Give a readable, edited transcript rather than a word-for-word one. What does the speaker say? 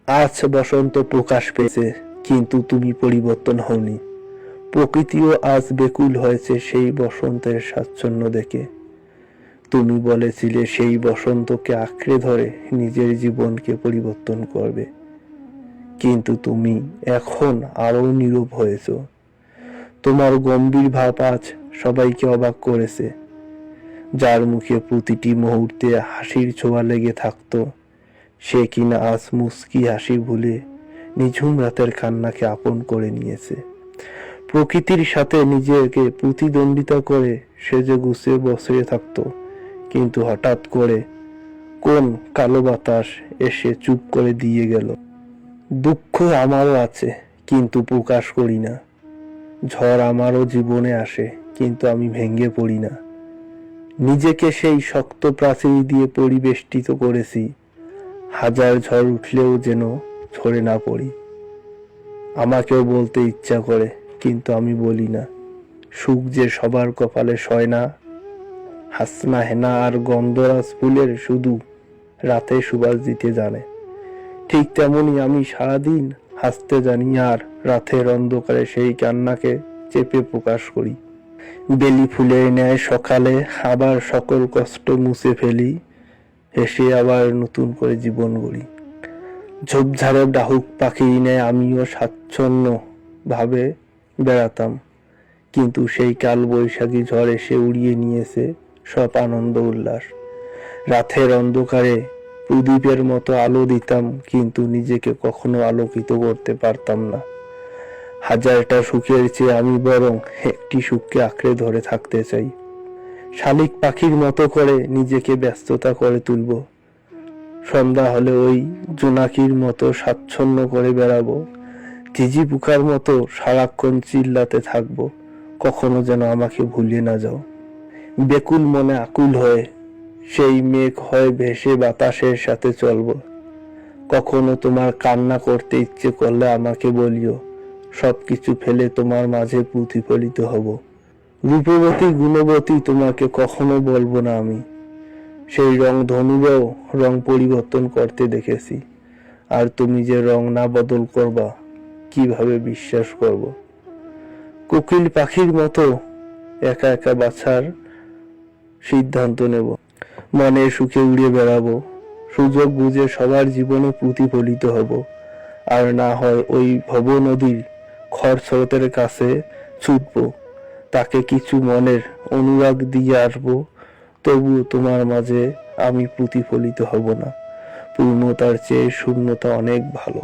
আজ বসন্ত প্রকাশ পেয়েছে, কিন্তু তুমি পরিবর্তন হওনি। প্রকৃতিও আজ বেকুল হয়েছে সেই বসন্তের স্বাচ্ছন্দ্য দেখে। তুমি বলেছিলে সেই বসন্তকে আঁকড়ে ধরে নিজের জীবনকে পরিবর্তন করবে, কিন্তু তুমি এখন আরো নীরব হয়েছ। তোমার গম্ভীর ভাব আজ সবাইকে অবাক করেছে। যার মুখে প্রতিটি মুহূর্তে হাসির ছোঁয়া লেগে থাকতো, সে কিনা আজ মুস্কি হাসি ভুলে নিঝুম রাতের কান্নাকে আপন করে নিয়েছে। প্রকৃতির সাথে নিজেকে প্রতিদ্বন্দ্বিতা করে সে যে গুছিয়ে বসে থাকতো, কিন্তু হঠাৎ করে কোন কালো বাতাস এসে চুপ করে দিয়ে গেল। দুঃখ আমারও আছে, কিন্তু প্রকাশ করি না। ঝড় আমারও জীবনে আসে, কিন্তু আমি ভেঙে পড়ি না। নিজেকে সেই শক্ত প্রাচীর দিয়ে পরিবেষ্টিত করেছি, হাজার ঝড় উঠলেও যেন ঝরে না পড়ি। আমাকেও বলতে ইচ্ছা করে, কিন্তু আমি বলি না। সুখ যে সবার কপালে সয় না। হাসনা হেনা আর গন্ধরাজ ফুলের শুধু রাতে সুবাস দিতে জানে। ঠিক তেমনি আমি সারাদিন হাসতে জানি, আর রাতের অন্ধকারে সেই কান্নাকে চেপে প্রকাশ করি। বেলি ফুলের ন্যায় সকালে আবার সকল কষ্ট মুছে ফেলি, হেসে আবার নতুন করে জীবন গড়ি। ঝোপঝাড়ে ডাহুক পাখির ন্যায় আমিও স্বাচ্ছন্দ্য ভাবে বেড়াতাম, কিন্তু সেই কাল বৈশাখী ঝড় এসে উড়িয়ে নিয়েছে সব আনন্দ উল্লাস। রাতের অন্ধকারে প্রদীপের মতো আলো দিতাম, কিন্তু নিজেকে কখনো আলোকিত করতে পারতাম না। হাজারটা সুখের চেয়ে আমি বরং একটি সুখকে আঁকড়ে ধরে থাকতে চাই। শালিক পাখির মতো করে নিজেকে ব্যস্ততা করে তুলব। সন্ধ্যা হলে ওই জোনাকির মতো স্বাচ্ছন্দ্য করে বেড়াবো। ঝিঝি পোকার মতো সারাক্ষণ চিল্লাতে থাকবো, কখনো যেন আমাকে ভুলিয়ে না যাও। বেকুল মনে আকুল হয়ে সেই মেঘ হয়ে ভেসে বাতাসের সাথে চলবো। কখনো তোমার কান্না করতে ইচ্ছে করলে আমাকে বলিও, সবকিছু ফেলে তোমার মাঝে প্রতিফলিত হব। রূপবতী গুণবতী তোমাকে কখনো বলবো না আমি। সেই রং ধনুরও রং পরিবর্তন করতে দেখেছি, আর তুমি যে রং না বদল করবা কিভাবে বিশ্বাস করব। কোকিল পাখির মতো একা একা বাছার সিদ্ধান্ত নেব, মনের সুখে উড়ে বেড়াবো। সুযোগ বুঝে সবার জীবনে প্রতিফলিত হব, আর না হয় ওই ভব নদীর খরস্রোতের কাছে ছুটবো। তাকে কিছু মনের অনুরাগ দিয়ে আসবো, তবুও তোমার মাঝে আমি প্রতিফলিত হব না। পূর্ণতার চেয়ে শূন্যতা অনেক ভালো।